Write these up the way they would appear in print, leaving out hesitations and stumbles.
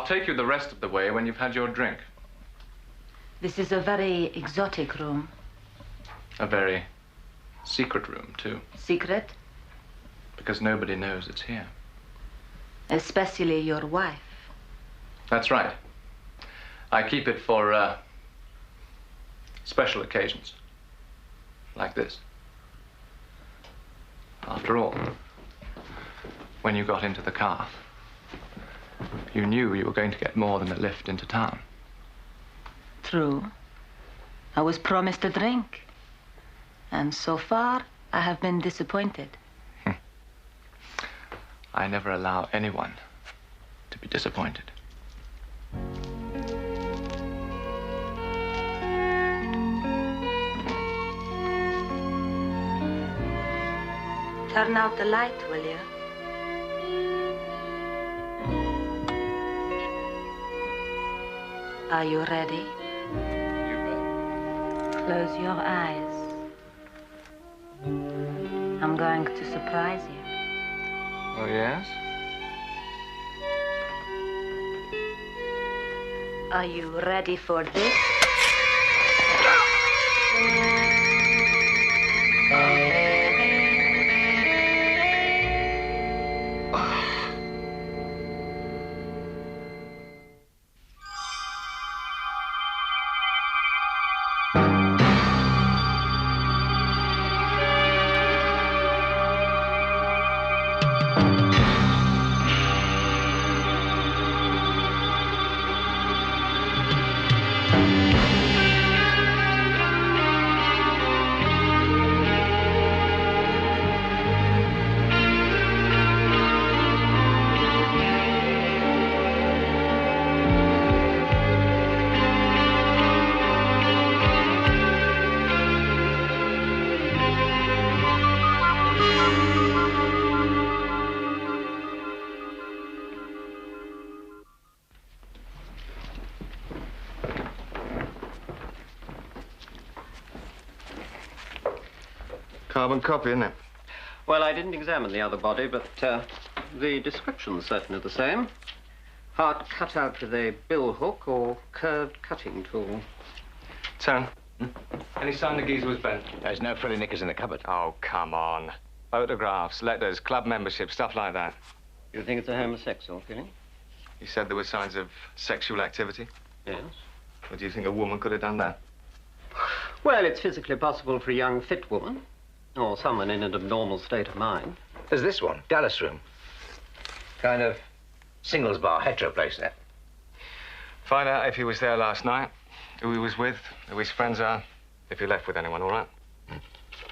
I'll take you the rest of the way when you've had your drink. This is a very exotic room. A very secret room, too. Secret? Because nobody knows it's here. Especially your wife. That's right. I keep it for, special occasions. Like this. After all, when you got into the car, you knew you were going to get more than a lift into town. True. I was promised a drink. And so far, I have been disappointed. I never allow anyone to be disappointed. Turn out the light, will you? Are you ready? You bet. Close your eyes. I'm going to surprise you. Oh, yes? Are you ready for this? Carbon copy, isn't it? Well, I didn't examine the other body, but the description's certainly the same. Heart cut out with a bill hook or curved cutting tool. Turn. Any sign the geezer was bent? There's no frilly knickers in the cupboard. Oh, come on. Photographs, letters, club membership, stuff like that. You think it's a homosexual killing? You said there were signs of sexual activity? Yes. Or do you think a woman could have done that? Well, it's physically possible for a young, fit woman, or someone in an abnormal state of mind. There's this one, Dallas room. Kind of singles bar, hetero place there. Find out if he was there last night, who he was with, who his friends are, if he left with anyone, all right?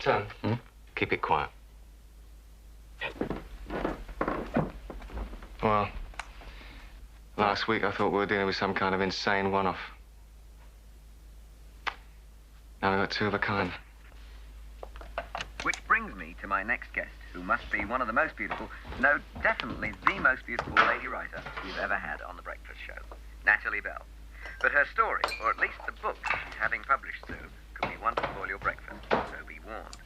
Turn. Keep it quiet. Well, last week I thought we were dealing with some kind of insane one-off. Now we've got two of a kind. Which brings me to my next guest, who must be one of the most beautiful, no, definitely the most beautiful lady writer we've ever had on The Breakfast Show, Natalie Bell. But her story, or at least the book she's having published soon, could be one to spoil your breakfast, so be warned.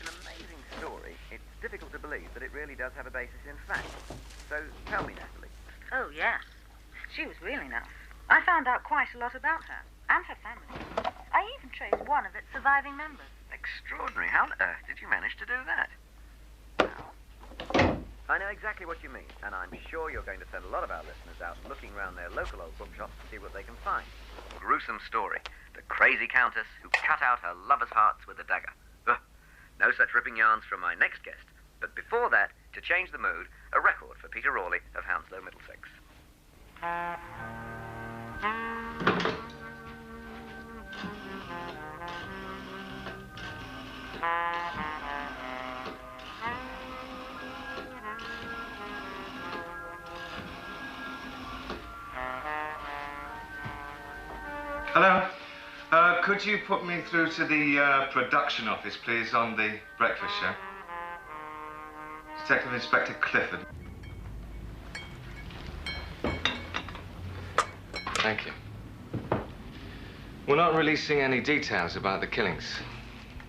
It's an amazing story. It's difficult to believe that it really does have a basis in fact. So tell me, Natalie. Oh, yes. She was really nice. I found out quite a lot about her and her family. I even traced one of its surviving members. Extraordinary. How on earth did you manage to do that? Well, I know exactly what you mean, and I'm sure you're going to send a lot of our listeners out looking around their local old bookshops to see what they can find. Gruesome story. The crazy countess who cut out her lovers' hearts with a dagger. Ugh. No such ripping yarns from my next guest. But before that, to change the mood, a record for Peter Rawley of Hounslow, Middlesex. Hello. Could you put me through to the production office, please, on The Breakfast Show? Detective Inspector Clifford. Thank you. We're not releasing any details about the killings.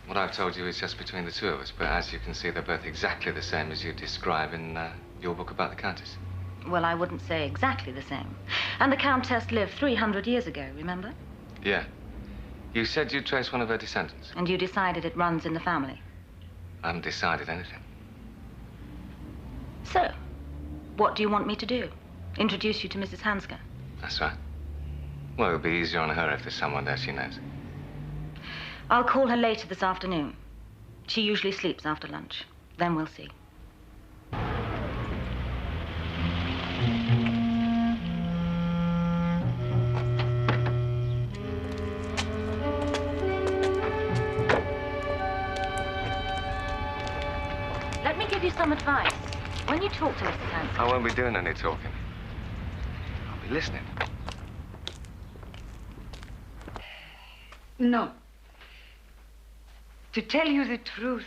What I've told you is just between the two of us, but as you can see, they're both exactly the same as you describe in your book about the Countess. Well, I wouldn't say exactly the same. And the Countess lived 300 years ago, remember? Yeah. You said you'd trace one of her descendants. And you decided it runs in the family. I haven't decided anything. So, what do you want me to do? Introduce you to Mrs. Hansker? That's right. Well, it'll be easier on her if there's someone there she knows. I'll call her later this afternoon. She usually sleeps after lunch. Then we'll see. Let me give you some advice. When you talk to Mrs. Hansker... I won't be doing any talking. I'll be listening. No. To tell you the truth,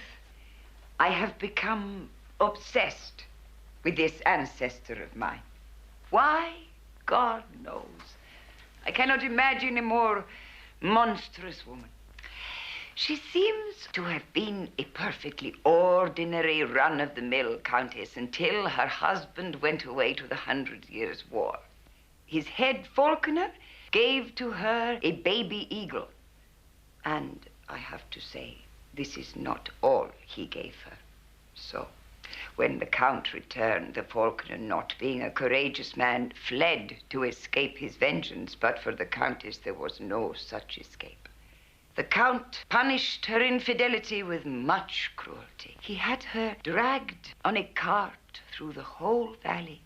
I have become obsessed with this ancestor of mine. Why? God knows. I cannot imagine a more monstrous woman. She seems to have been a perfectly ordinary run-of-the-mill countess until her husband went away to the 100 Years' War. His head falconer gave to her a baby eagle. And I have to say, this is not all he gave her. So, when the Count returned, the falconer, not being a courageous man, fled to escape his vengeance. But for the Countess, there was no such escape. The Count punished her infidelity with much cruelty. He had her dragged on a cart through the whole valley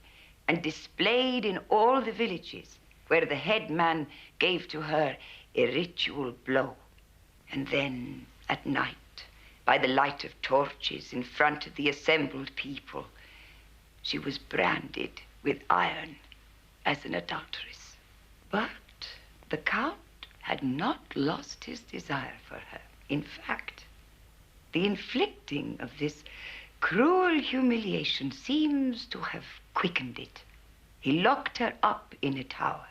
and displayed in all the villages where the headman gave to her a ritual blow. And then, at night, by the light of torches in front of the assembled people, she was branded with iron as an adulteress. But the Count had not lost his desire for her. In fact, the inflicting of this cruel humiliation seems to have quickened it. He locked her up in a tower,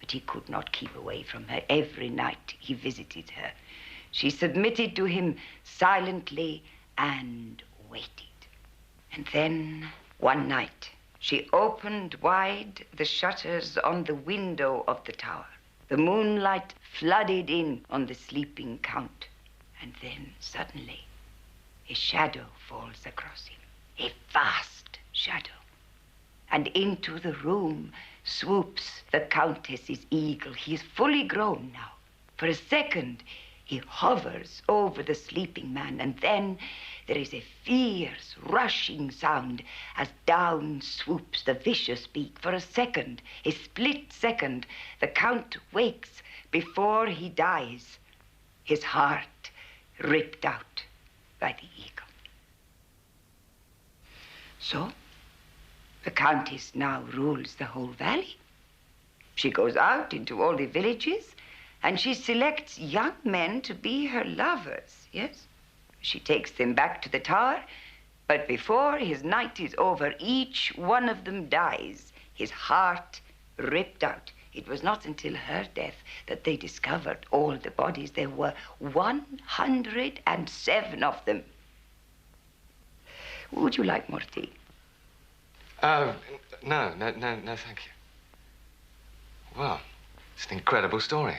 but he could not keep away from her. Every night he visited her. She submitted to him silently and waited. And then, one night, she opened wide the shutters on the window of the tower. The moonlight flooded in on the sleeping Count. And then, suddenly, a shadow falls across him. A vast shadow. And into the room swoops the Countess's eagle. He is fully grown now. For a second, he hovers over the sleeping man, and then there is a fierce, rushing sound as down swoops the vicious beak. For a second, a split second, the Count wakes before he dies, his heart ripped out by the eagle. So, the Countess now rules the whole valley. She goes out into all the villages, and she selects young men to be her lovers, yes? She takes them back to the tower, but before his night is over, each one of them dies, his heart ripped out. It was not until her death that they discovered all the bodies. There were 107 of them. Would you like more tea? No, thank you. Well, it's an incredible story.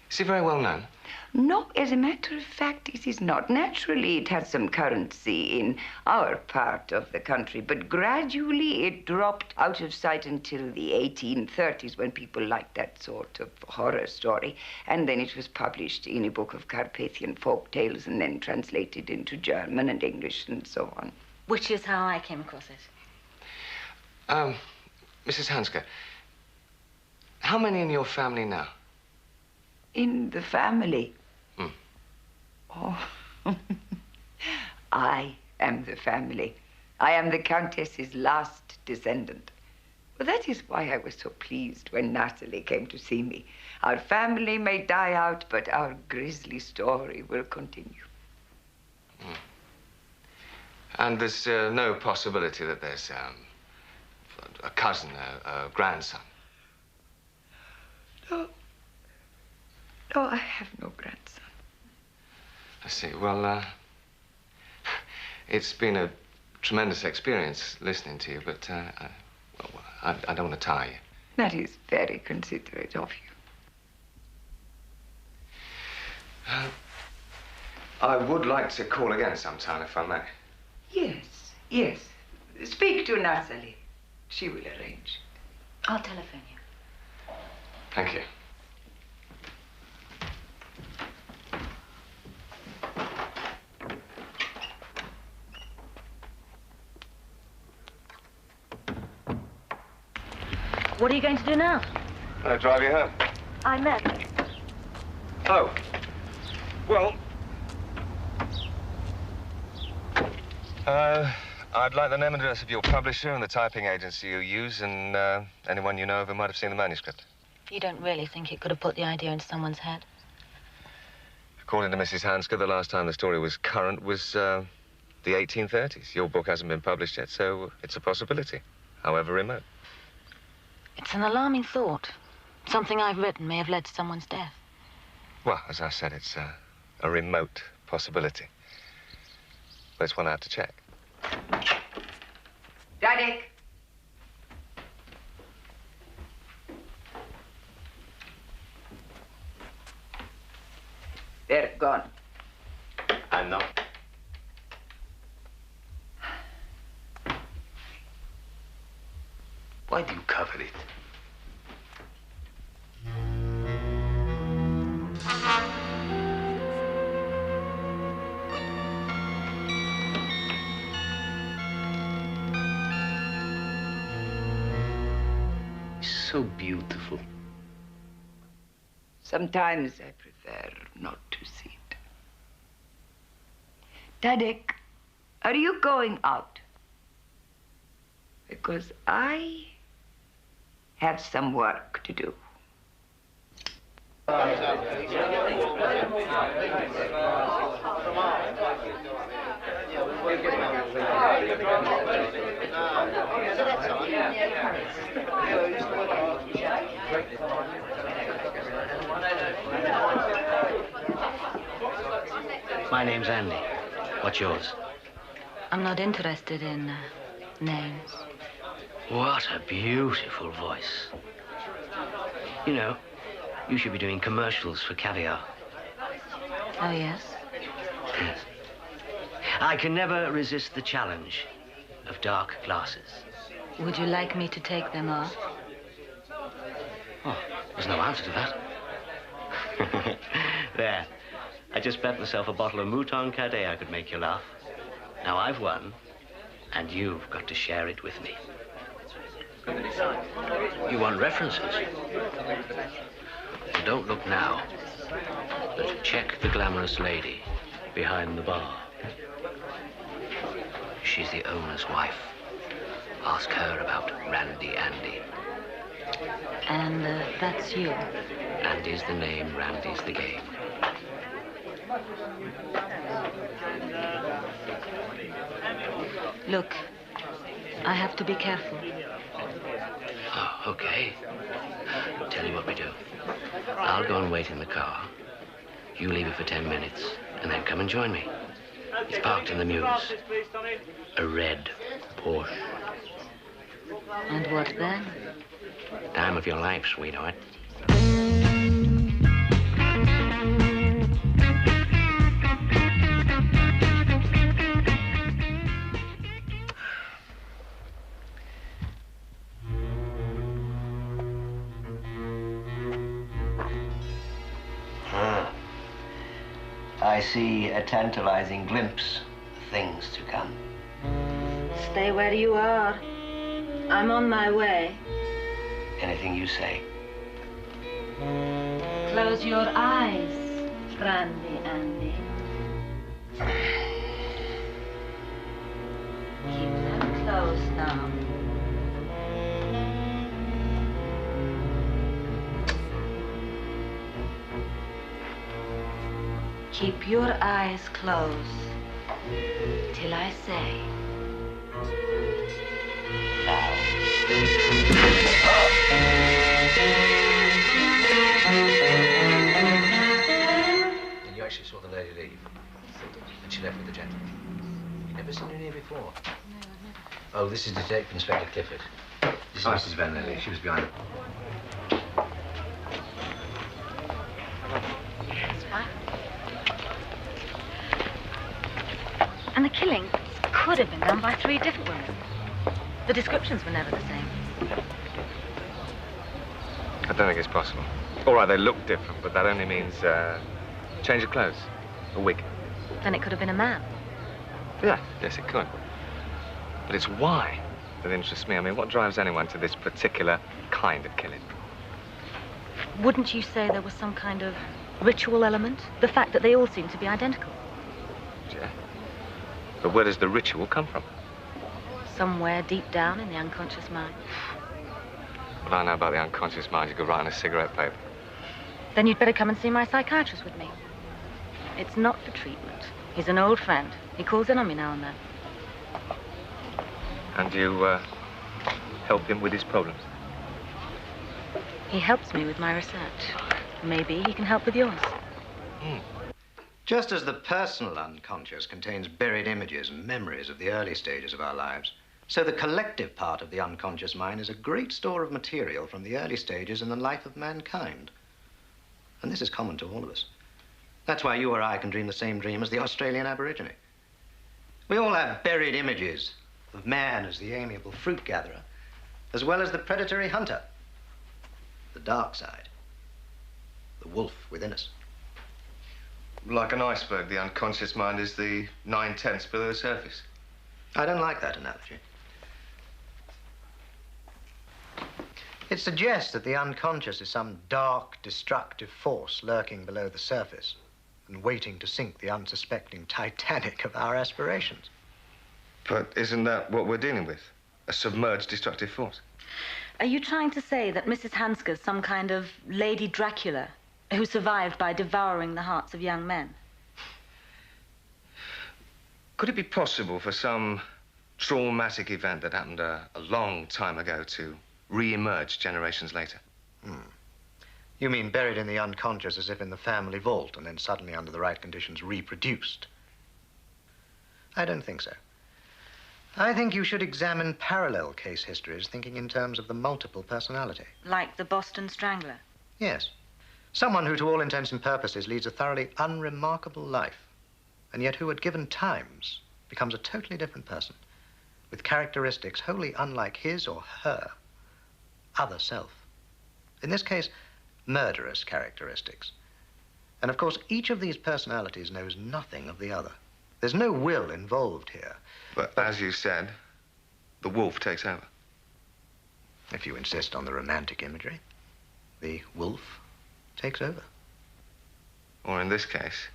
Is he very well known? No, as a matter of fact, it is not. Naturally, it had some currency in our part of the country, but gradually it dropped out of sight until the 1830s, when people liked that sort of horror story. And then it was published in a book of Carpathian folk tales and then translated into German and English and so on. Which is how I came across it. Mrs. Hansker, how many in your family now? In the family? Hmm. Oh, I am the family. I am the Countess's last descendant. Well, that is why I was so pleased when Natalie came to see me. Our family may die out, but our grisly story will continue. Hmm. And there's no possibility that there's a cousin, a grandson? No. No, I have no grandson. I see. Well, it's been a tremendous experience listening to you, but I don't want to tire you. That is very considerate of you. I would like to call again sometime, if I may. Yes, yes. Speak to Natalie. She will arrange. I'll telephone you. Thank you. What are you going to do now? I'll drive you home. I met. Oh. Well. I'd like the name and address of your publisher and the typing agency you use, and anyone you know of who might have seen the manuscript. You don't really think it could have put the idea into someone's head? According to Mrs. Hansker, the last time the story was current was the 1830s. Your book hasn't been published yet, so it's a possibility, however remote. It's an alarming thought. Something I've written may have led to someone's death. Well, as I said, it's a remote possibility. But it's one I have to check. Radek. They're gone. And now? Why do you cover it? It's so beautiful. Sometimes I prefer not to see it. Tadek, are you going out? Because I have some work to do. My name's Andy. What's yours? I'm not interested in names. What a beautiful voice. You know, you should be doing commercials for caviar. Oh, yes? Yes. I can never resist the challenge of dark glasses. Would you like me to take them off? Oh, there's no answer to that. There. I just bet myself a bottle of Mouton Cadet I could make you laugh. Now I've won, and you've got to share it with me. You want references? Well, don't look now, but check the glamorous lady behind the bar. She's the owner's wife. Ask her about Randy Andy. And that's you. Andy's the name, Randy's the game. Look, I have to be careful. Oh, okay. Tell you what we do. I'll go and wait in the car. You leave it for 10 minutes, and then come and join me. It's parked in the mews. A red Porsche. And what then? Time of your life, sweetheart. I see a tantalizing glimpse of things to come. Stay where you are. I'm on my way. Anything you say. Close your eyes, Randy Andy. Keep them closed now. Keep your eyes closed till I say. Now. And you actually saw the lady leave? And she left with the gentleman? You've never seen her here before? No. Oh, this is Detective Inspector Clifford. This is Mrs. Van Lilly. She was behind the... That's fine. And the killing could have been done by 3 different women. The descriptions were never the same. I don't think it's possible. All right, they look different, but that only means change of clothes, a wig. Then it could have been a man. Yeah, yes, it could. But it's why that interests me. I mean, what drives anyone to this particular kind of killing? Wouldn't you say there was some kind of ritual element? The fact that they all seem to be identical. Yeah. But where does the ritual come from? Somewhere deep down in the unconscious mind. What I know about the unconscious mind, you could write on a cigarette paper. Then you'd better come and see my psychiatrist with me. It's not for treatment. He's an old friend. He calls in on me now and then. And you help him with his problems? He helps me with my research. Maybe he can help with yours. Just as the personal unconscious contains buried images and memories of the early stages of our lives, so the collective part of the unconscious mind is a great store of material from the early stages in the life of mankind. And this is common to all of us. That's why you or I can dream the same dream as the Australian Aborigine. We all have buried images of man as the amiable fruit gatherer, as well as the predatory hunter. The dark side. The wolf within us. Like an iceberg, the unconscious mind is the 9/10 below the surface. I don't like that analogy. It suggests that the unconscious is some dark, destructive force lurking below the surface and waiting to sink the unsuspecting Titanic of our aspirations. But isn't that what we're dealing with? A submerged destructive force? Are you trying to say that Mrs. Hansker's some kind of Lady Dracula who survived by devouring the hearts of young men? Could it be possible for some traumatic event that happened a long time ago to re-emerge generations later? You mean buried in the unconscious as if in the family vault and then suddenly under the right conditions reproduced? I don't think so. I think you should examine parallel case histories thinking in terms of the multiple personality. Like the Boston Strangler? Yes. Someone who, to all intents and purposes, leads a thoroughly unremarkable life, and yet who, at given times, becomes a totally different person, with characteristics wholly unlike his or her other self. In this case, murderous characteristics. And of course, each of these personalities knows nothing of the other. There's no will involved here. But as you said, the wolf takes over. If you insist on the romantic imagery, the wolf takes over. Or in this case,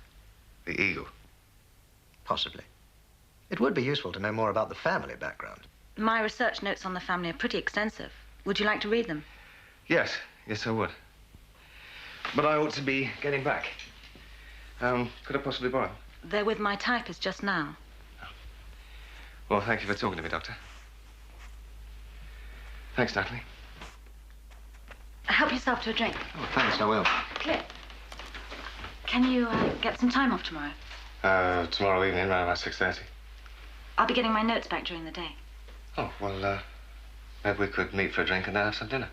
the eagle. Possibly. It would be useful to know more about the family background. My research notes on the family are pretty extensive. Would you like to read them? Yes, I would. But I ought to be getting back. Could I possibly borrow? They're with my typist just now. Well, thank you for talking to me, Doctor. Thanks, Natalie. Help yourself to a drink. Oh, thanks, I will. Cliff, can you get some time off tomorrow? Tomorrow evening, around about 6:30. I'll be getting my notes back during the day. Oh, well, maybe we could meet for a drink and then have some dinner.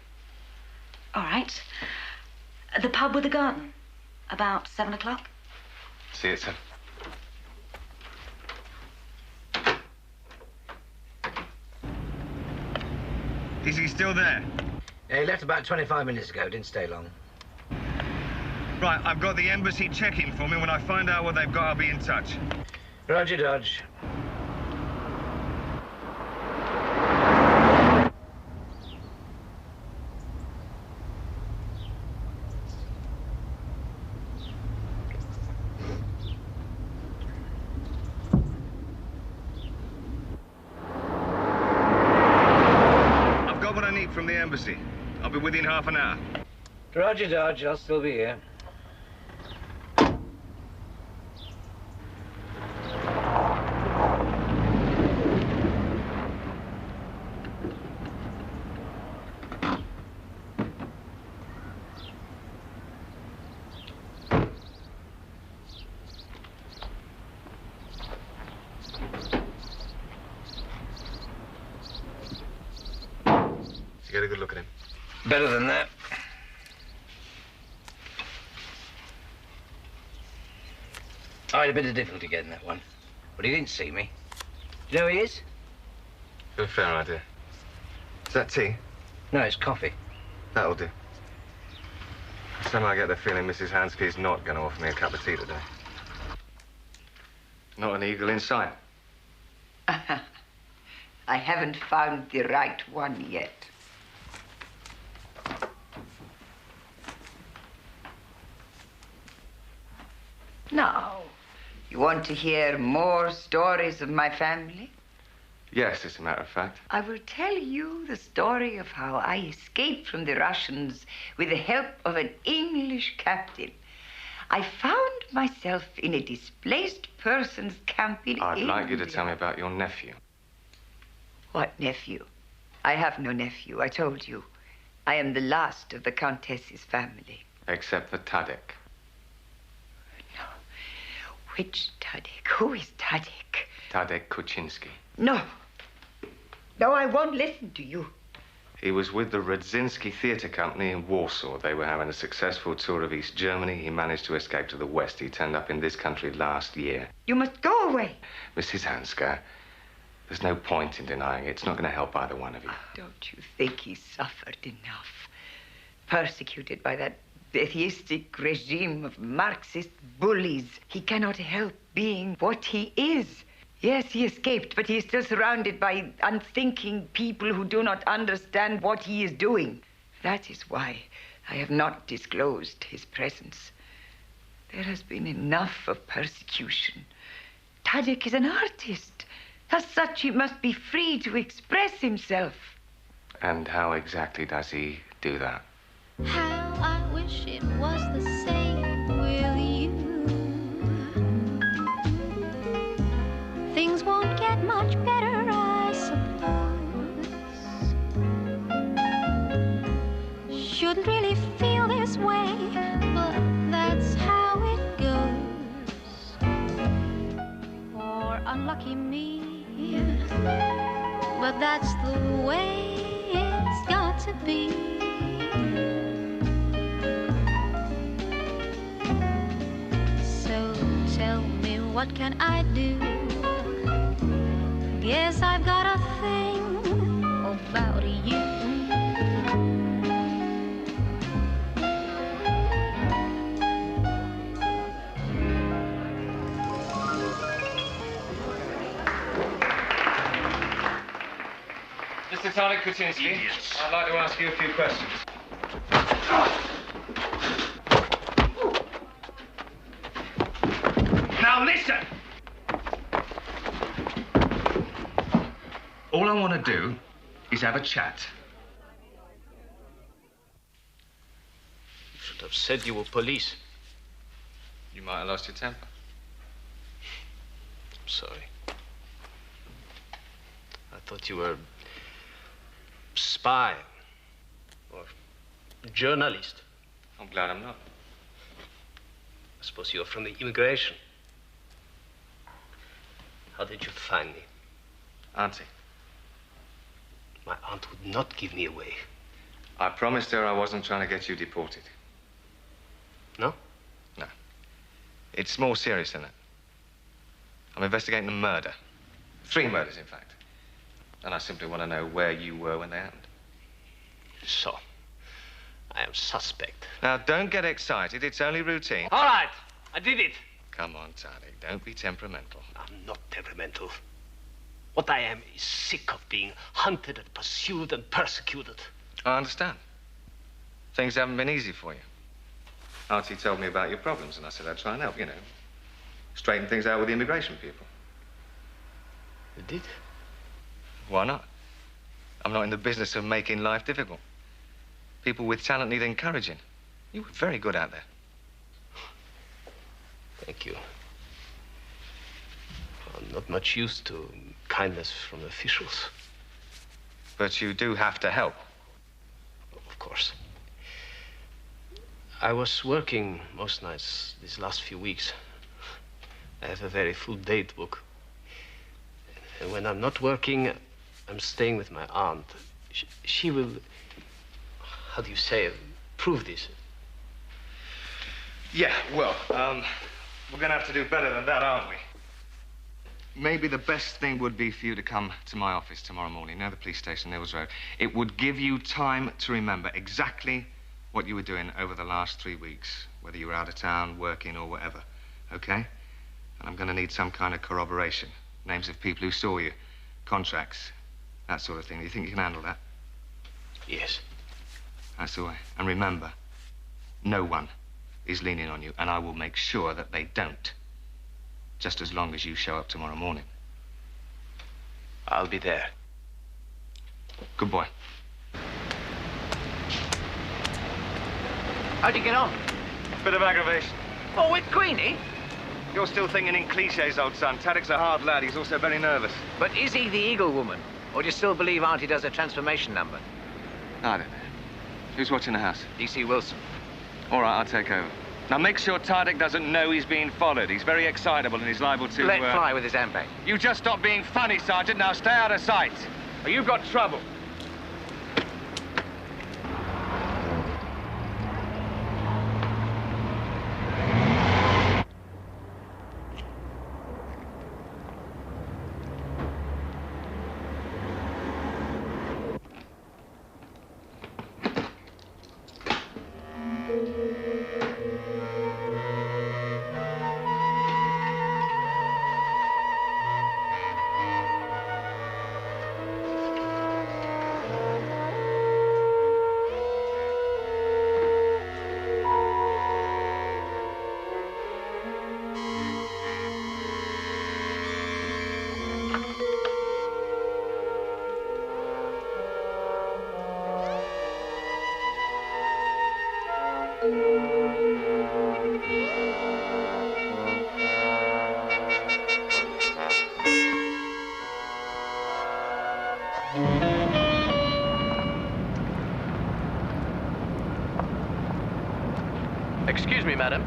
All right. The pub with the garden. About 7 o'clock. See you at 7. Is he still there? Yeah, he left about 25 minutes ago. Didn't stay long. Right, I've got the embassy checking for me. When I find out what they've got, I'll be in touch. Roger, Dodge. I've got what I need from the embassy. I'll be within half an hour. Roger, Dodge. I'll still be here. get a good look at him? Better than that. I had a bit of difficulty getting that one, but he didn't see me. Do you know who he is? Got a fair idea. Is that tea? No, it's coffee. That'll do. Somehow I get the feeling Mrs. Hansky's not going to offer me a cup of tea today. Not an eagle in sight. I haven't found the right one yet. Now, you want to hear more stories of my family? Yes, as a matter of fact. I will tell you the story of how I escaped from the Russians with the help of an English captain. I found myself in a displaced persons camp in I'd India. like you to tell me about your nephew. What nephew? I have no nephew, I told you. I am the last of the Countess's family. Except for Tadek. No. Which Tadek? Who is Tadek? Tadek Kuczynski. No. No, I won't listen to you. He was with the Radzinski Theatre Company in Warsaw. They were having a successful tour of East Germany. He managed to escape to the West. He turned up in this country last year. You must go away. Mrs. Hanska, there's no point in denying it. It's not going to help either one of you. Don't you think he suffered enough? Persecuted by that atheistic regime of Marxist bullies. He cannot help being what he is. Yes, he escaped, but he is still surrounded by unthinking people who do not understand what he is doing. That is why I have not disclosed his presence. There has been enough of persecution. Tadek is an artist. As such, he must be free to express himself. And how exactly does he do that? How I wish it was the same with you. Things won't get much better, I suppose. Shouldn't really feel this way, but that's how it goes. Poor unlucky me, but that's the way it's got to be. So tell me, what can I do? Guess I've got a thing about you. Mr. Tadek Kuczynski, I'd like to ask you a few questions. Now listen! All I want to do is have a chat. You should have said you were police. You might have lost your temper. I'm sorry. I thought you were spy or journalist. I'm glad I'm not. I suppose you're from the immigration. How did you find me? Auntie. My aunt would not give me away. I promised her I wasn't trying to get you deported. No? No. It's more serious than that. I'm investigating a murder. 3 murders, in fact. And I simply want to know where you were when they happened. So, I am suspect. Now, don't get excited. It's only routine. All right, I did it. Come on, Tadek. Don't be temperamental. I'm not temperamental. What I am is sick of being hunted and pursued and persecuted. I understand. Things haven't been easy for you. Auntie told me about your problems, and I said I'd try and help, you know. Straighten things out with the immigration people. You did? Why not? I'm not in the business of making life difficult. People with talent need encouraging. You were very good out there. Thank you. I'm not much used to kindness from officials. But you do have to help. Of course. I was working most nights these last few weeks. I have a very full date book. And when I'm not working, I'm staying with my aunt. She will how do you say, prove this? Yeah, well, we're going to have to do better than that, aren't we? Maybe the best thing would be for you to come to my office tomorrow morning, near the police station, Nils Road. It would give you time to remember exactly what you were doing over the last 3 weeks, whether you were out of town, working, or whatever, okay? And I'm going to need some kind of corroboration. Names of people who saw you, contracts, that sort of thing. Do you think you can handle that? Yes. That's the way. And remember, no one is leaning on you, and I will make sure that they don't. Just as long as you show up tomorrow morning. I'll be there. Good boy. How'd you get on? Bit of aggravation. Oh, with Queenie? You're still thinking in cliches, old son. Taddock's a hard lad. He's also very nervous. But is he the Eagle Woman? Or do you still believe Auntie does a transformation number? I don't know. Who's watching the house? D.C. Wilson. All right, I'll take over. Now, make sure Taddock doesn't know he's being followed. He's very excitable and he's liable to... Let fly with his handbag. You just stop being funny, Sergeant. Now, stay out of sight. Or you've got trouble. Excuse me, madam.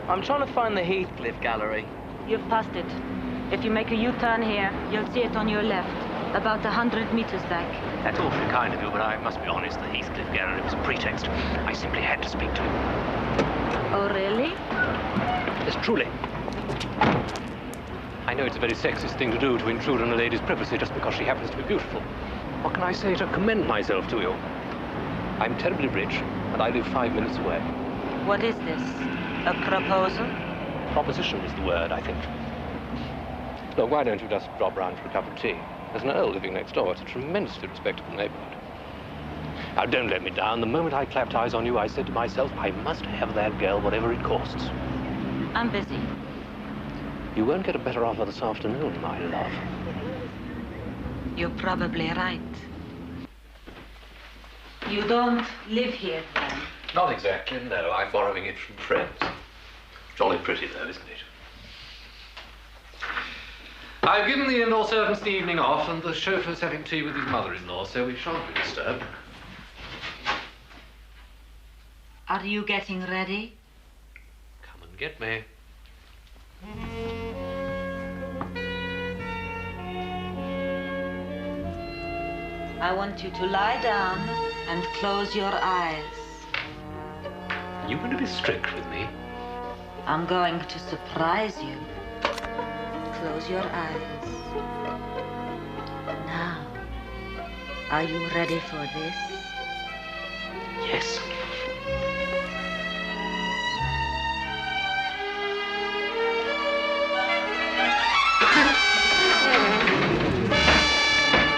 I'm trying to find the Heathcliff Gallery. You've passed it. If you make a U-turn here, you'll see it on your left, about 100 meters back. That's awfully kind of you, but I must be honest, the Heathcliff Gallery was a pretext. I simply had to speak to him. Oh, really? Yes, truly. I know it's a very sexist thing to do, to intrude on a lady's privacy just because she happens to be beautiful. What can I say to commend myself to you? I'm terribly rich, and I live 5 minutes away. What is this? A proposal? Proposition is the word, I think. Look, why don't you just drop round for a cup of tea? There's an Earl living next door. It's a tremendously respectable neighborhood. Now, don't let me down. The moment I clapped eyes on you, I said to myself, I must have that girl, whatever it costs. I'm busy. You won't get a better offer this afternoon, my love. You're probably right. You don't live here, then? Not exactly, no. I'm borrowing it from friends. Jolly pretty, though, isn't it? I've given the in-law servants the evening off, and the chauffeur's having tea with his mother-in-law, so we shan't be disturbed. Are you getting ready? Come and get me. I want you to lie down and close your eyes. You going to be strict with me? I'm going to surprise you. Close your eyes. Now, are you ready for this? Yes.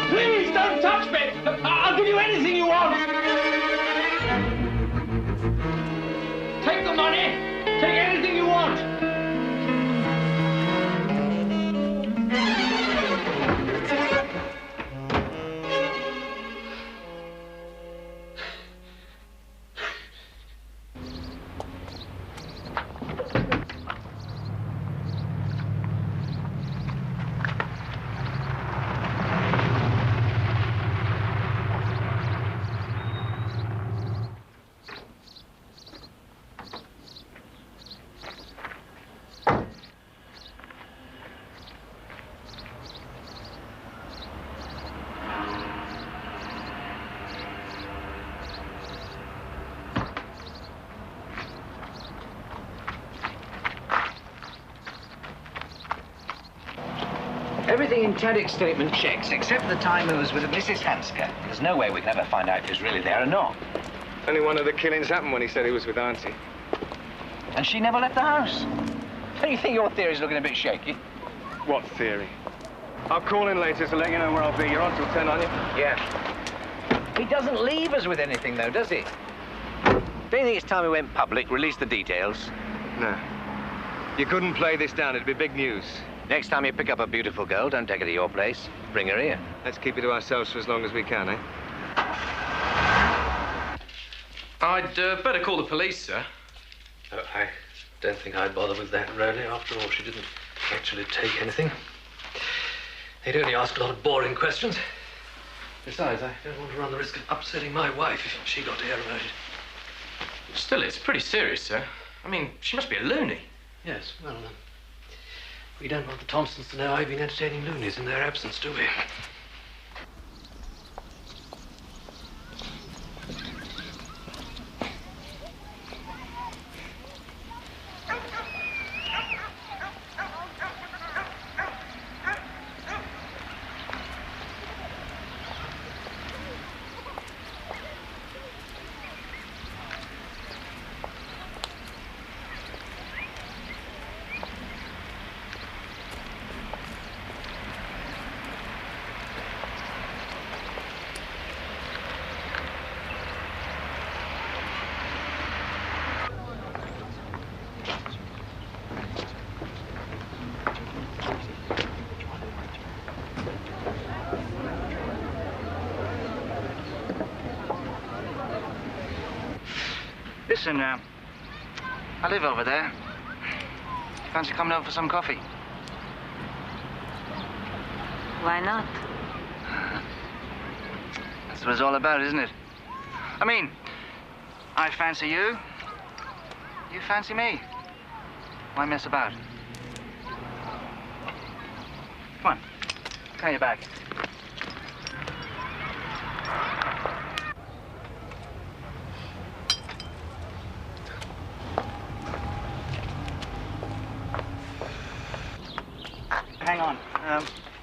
Please don't touch me! I'll give you anything you want! Take the money! Take anything you want! Everything in Taddick's statement checks, except the time he was with Mrs. Hanska. There's no way we can ever find out if he's really there or not. Only one of the killings happened when he said he was with Auntie. And she never left the house. Don't you think your theory's looking a bit shaky? What theory? I'll call in later to let you know where I'll be. You're on till 10, aren't you? Yeah. He doesn't leave us with anything, though, does he? Don't you think it's time we went public, released the details? No. You couldn't play this down. It'd be big news. Next time you pick up a beautiful girl, don't take her to your place. Bring her here. Let's keep it to ourselves for as long as we can, eh? I'd better call the police, sir. I don't think I'd bother with that, really. After all, she didn't actually take anything. They'd only ask a lot of boring questions. Besides, I don't want to run the risk of upsetting my wife if she got to hear about it. Still, it's pretty serious, sir. I mean, she must be a loony. Yes, well, we don't want the Thompsons to know I've been entertaining loonies in their absence, do we? Listen, I live over there. Fancy coming over for some coffee? Why not? That's what it's all about, isn't it? I mean, I fancy you. You fancy me. Why mess about? Come on, carry your bag. Hang on.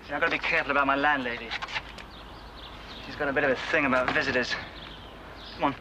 See, I've got to be careful about my landlady. She's got a bit of a thing about visitors. Come on.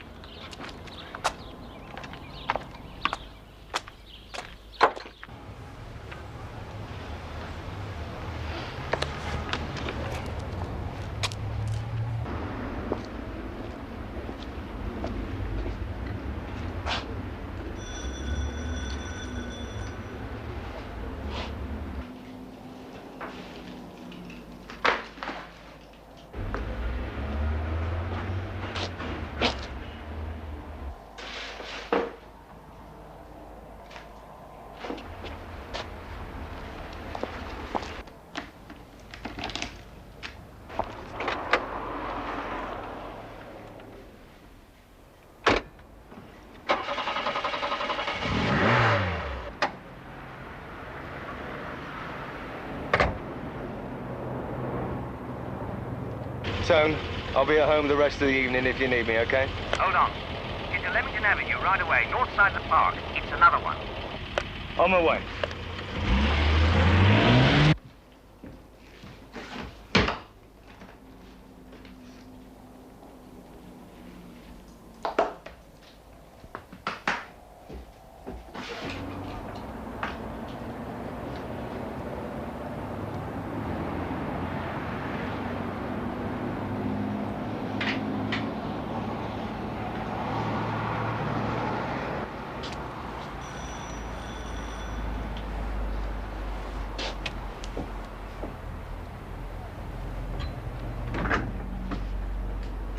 Tone, I'll be at home the rest of the evening if you need me, okay? Hold on. Get to Leamington Avenue right away, north side of the park. It's another one. On my way.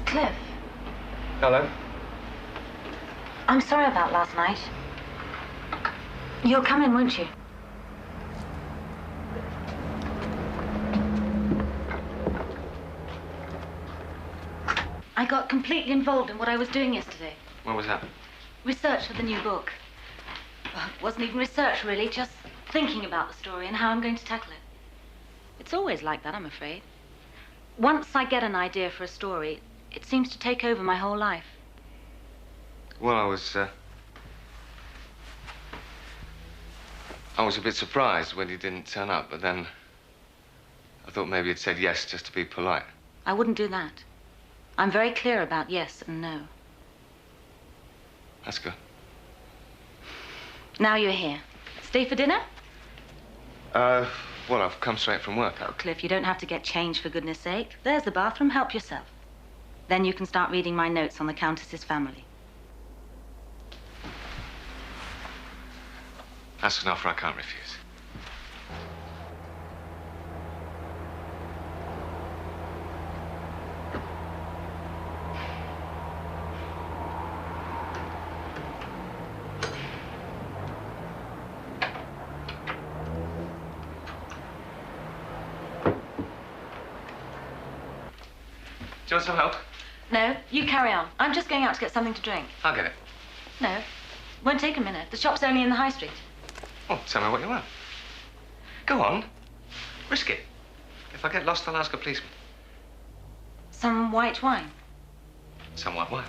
Cliff, Hello? I'm sorry about last night. You'll come in, won't you? I got completely involved in what I was doing yesterday. What was that? Research for the new book. Well, it wasn't even research, really, just thinking about the story and how I'm going to tackle it. It's always like that, I'm afraid. Once I get an idea for a story, it seems to take over my whole life. Well, I was a bit surprised when he didn't turn up, but then I thought maybe you'd said yes just to be polite. I wouldn't do that. I'm very clear about yes and no. That's good. Now you're here. Stay for dinner? Well, I've come straight from work. Oh, Cliff, you don't have to get changed, for goodness sake. There's the bathroom. Help yourself. Then you can start reading my notes on the Countess's family. That's an offer I can't refuse. Do you want some help? No, you carry on. I'm just going out to get something to drink. I'll get it. No, won't take a minute. The shop's only in the high street. Oh, tell me what you want. Go on. Risk it. If I get lost, I'll ask a policeman. Some white wine. Some white wine.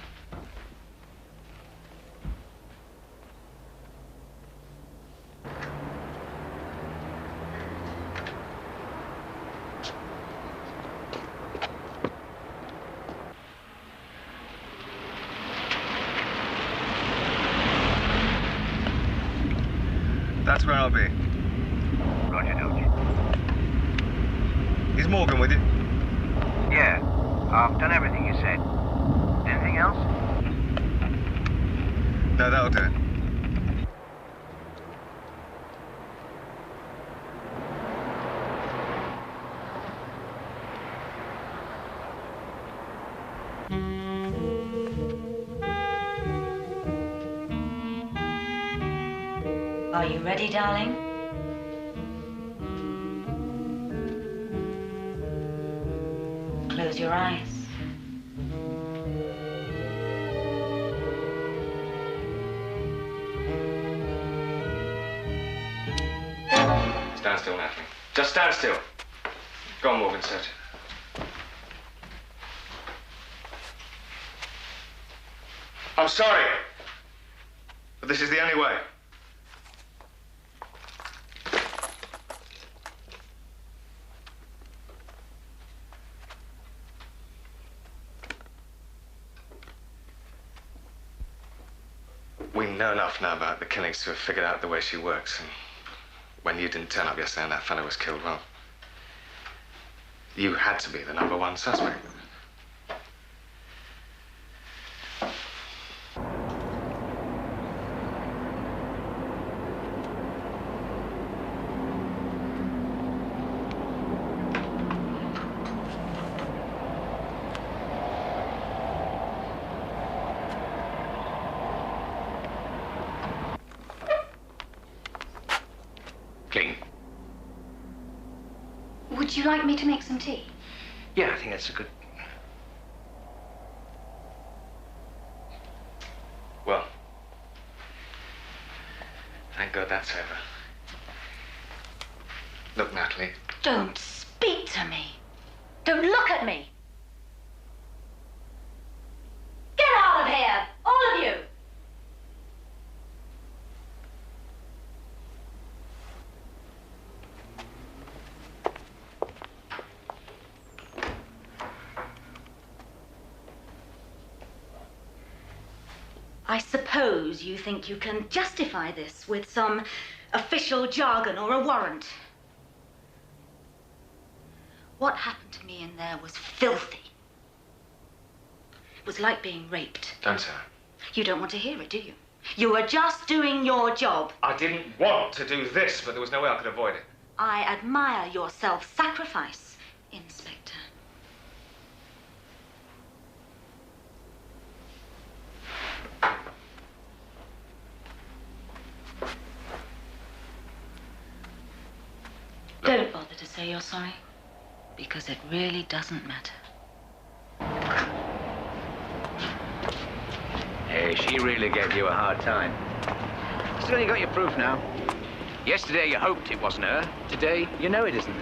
That's where I'll be. Roger, Dodge. Is Morgan with you? Yeah, I've done everything you said. Anything else? No, that'll do it. Are you ready, darling? Close your eyes. Stand still, Natalie. Just stand still. Go on, Morgan, search it. I'm sorry, but this is the only way. We know enough now about the killings to have figured out the way she works. And when you didn't turn up yesterday and that fellow was killed, well, you had to be the #1 suspect. Clean. Would you like me to make some tea? Yeah, I think that's a good... Well, thank God that's over. Look, Natalie. Don't speak to me. Don't look at me. Get out of here, all of you. I suppose you think you can justify this with some official jargon or a warrant. What happened to me in there was filthy. It was like being raped. Don't say. You don't want to hear it, do you? You were just doing your job. I didn't want to do this, but there was no way I could avoid it. I admire your self-sacrifice, Inspector. Don't bother to say you're sorry, because it really doesn't matter. Hey, she really gave you a hard time. Still, you got your proof now. Yesterday you hoped it wasn't her. Today you know it isn't.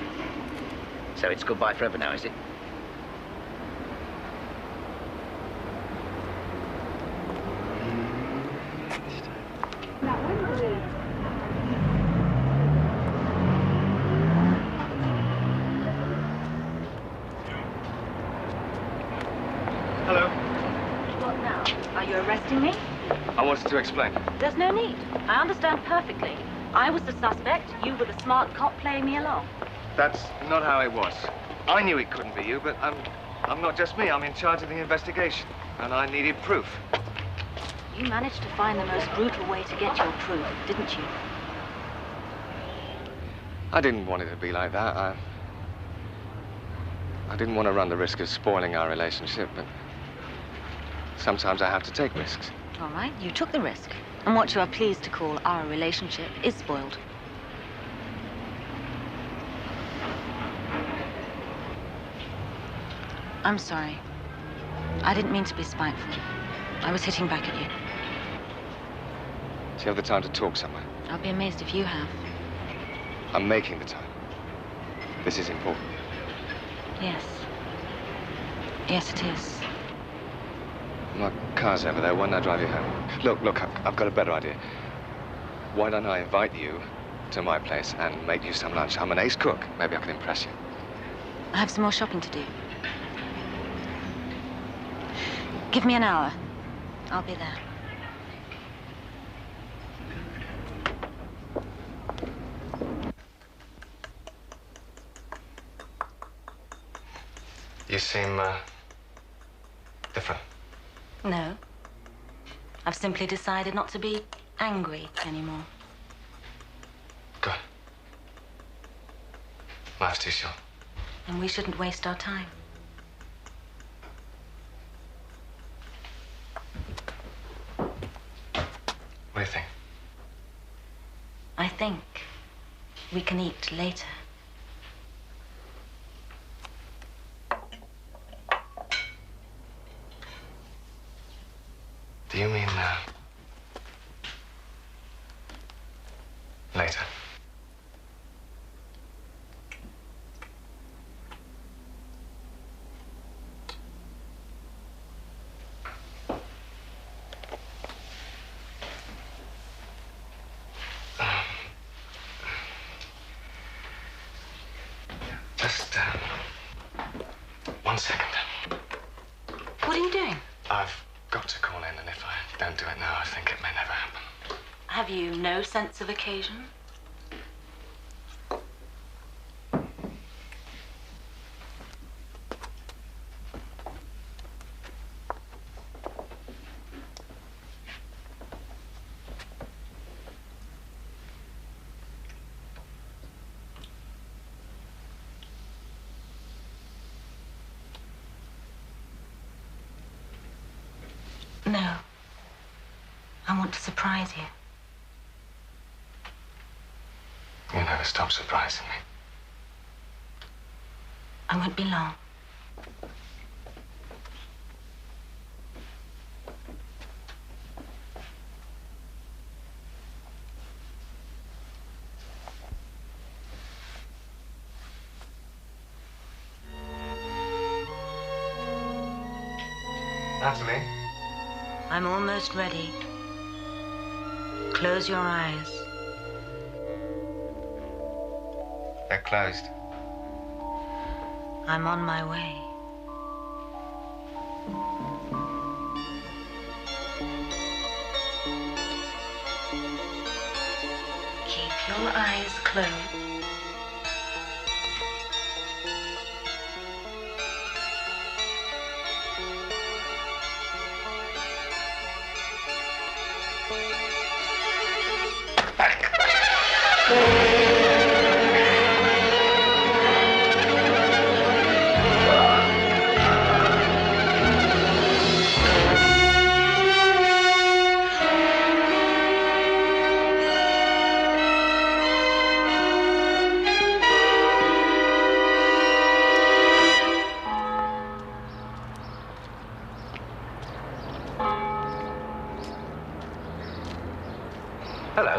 So it's goodbye forever now, is it? arresting me? I wanted to explain. There's no need. I understand perfectly. I was the suspect. You were the smart cop playing me along. That's not how it was. I knew it couldn't be you, but I'm not just me. I'm in charge of the investigation, and I needed proof. You managed to find the most brutal way to get your proof, didn't you? I didn't want it to be like that. I didn't want to run the risk of spoiling our relationship, but sometimes I have to take risks. All right, you took the risk. And what you are pleased to call our relationship is spoiled. I'm sorry. I didn't mean to be spiteful. I was hitting back at you. Do you have the time to talk somewhere? I'll be amazed if you have. I'm making the time. This is important. Yes. Yes, it is. My car's over there. Why don't I drive you home? Look, I've got a better idea. Why don't I invite you to my place and make you some lunch? I'm an ace cook. Maybe I can impress you. I have some more shopping to do. Give me an hour. I'll be there. You seem, different. No. I've simply decided not to be angry anymore. Good. Life's too short. And we shouldn't waste our time. What do you think? I think we can eat later. Do you mean, later? Just, 1 second. What are you doing? I've got to call in, and if I don't do it now, I think it may never happen. Have you no sense of occasion? No. I want to surprise you. You never stop surprising me. I won't be long. Natalie? I'm almost ready. Close your eyes. They're closed. I'm on my way. Keep your eyes closed. Hello.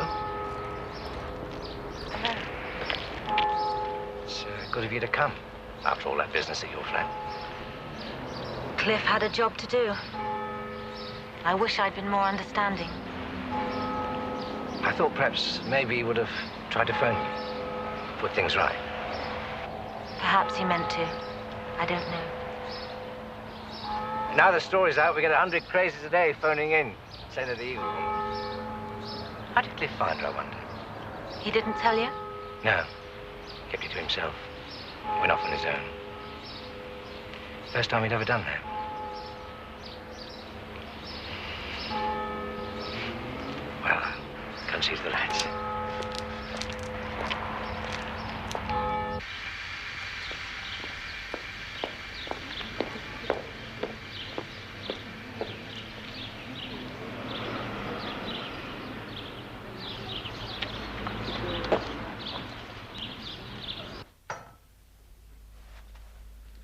It's good of you to come, after all that business at your flat. Cliff had a job to do. I wish I'd been more understanding. I thought perhaps maybe he would have tried to phone you, put things right. Perhaps he meant to. I don't know. Now the story's out, we get 100 crazies a day phoning in, saying they're the evil woman. How did Cliff find her, I wonder? He didn't tell you? No. Kept it to himself. Went off on his own. First time he'd ever done that. Well, go and seize the lads.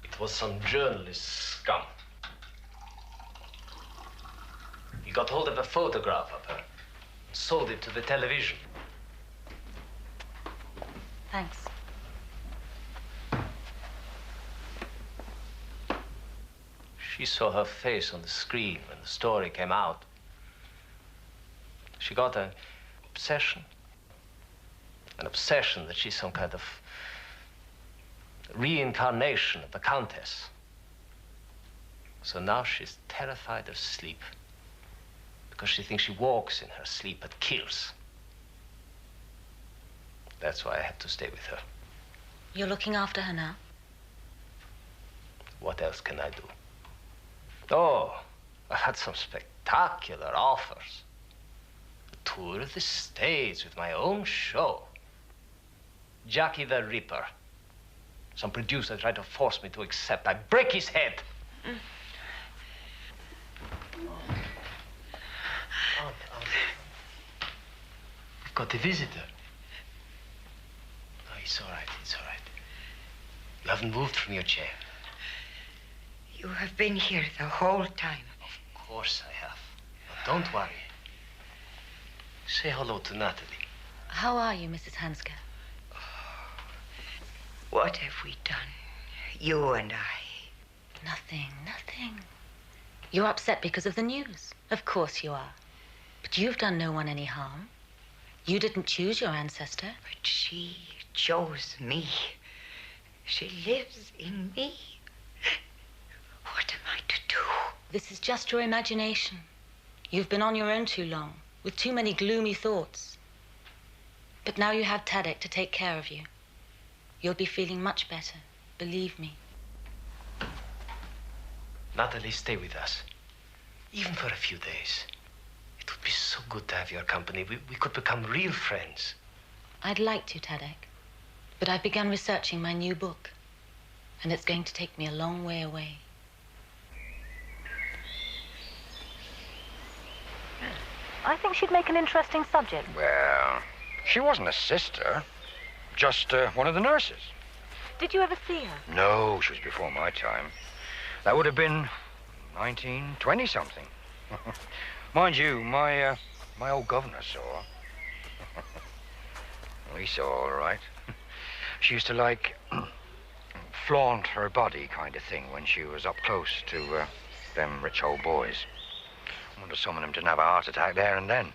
It was some journalist scum. He got hold of a photograph of her, sold it to the television. Thanks. She saw her face on the screen when the story came out. She got an obsession. An obsession that she's some kind of reincarnation of the Countess. So now she's terrified of sleep because she thinks she walks in her sleep but kills. That's why I have to stay with her. You're looking after her now? What else can I do? Oh, I had some spectacular offers. A tour of the States with my own show. Jackie the Ripper. Some producer tried to force me to accept. I'd break his head. I've got a visitor. Oh, it's all right, it's all right. You haven't moved from your chair. You have been here the whole time. Of course I have. But don't worry. Say hello to Natalie. How are you, Mrs. Hanska? What have we done? You and I. Nothing, nothing. You're upset because of the news. Of course you are. But you've done no one any harm. You didn't choose your ancestor. But she chose me. She lives in me. What am I to do? This is just your imagination. You've been on your own too long, with too many gloomy thoughts. But now you have Tadek to take care of you. You'll be feeling much better, believe me. Natalie, stay with us. Even for a few days. It would be so good to have your company. We could become real friends. I'd like to, Tadek. But I've begun researching my new book. And it's going to take me a long way away. I think she'd make an interesting subject. Well, she wasn't a sister. Just one of the nurses. Did you ever see her? No, she was before my time. That would have been 1920-something. Mind you, my old governor saw her. Well, he saw all right. She used to, like, flaunt her body kind of thing when she was up close to them rich old boys. I wonder some of them didn't have a heart attack there and then.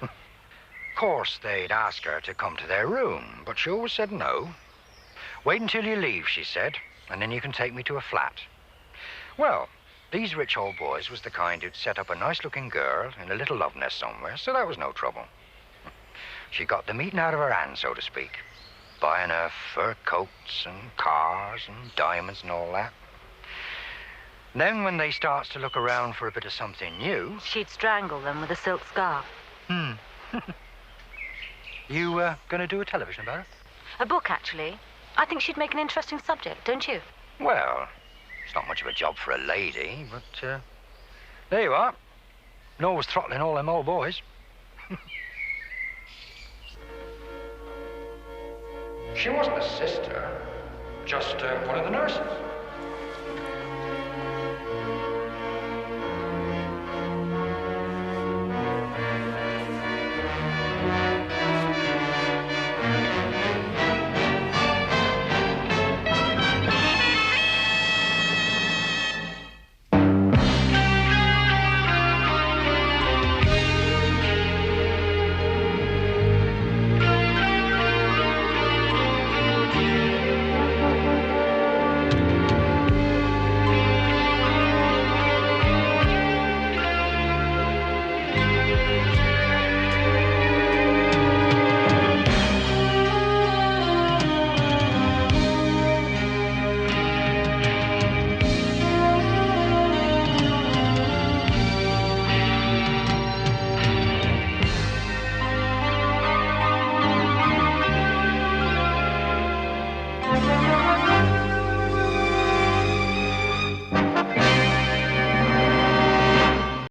Of course, they'd ask her to come to their room, but she always said no. Wait until you leave, she said, and then you can take me to a flat. Well, these rich old boys was the kind who'd set up a nice-looking girl in a little love nest somewhere, so that was no trouble. She got the meeting out of her hand, so to speak, buying her fur coats and cars and diamonds and all that. Then when they starts to look around for a bit of something new... She'd strangle them with a silk scarf. You gonna do a television about it? A book, actually. I think she'd make an interesting subject, don't you? Well, it's not much of a job for a lady, but there you are. No was throttling all them old boys. She wasn't a sister, just one of the nurses.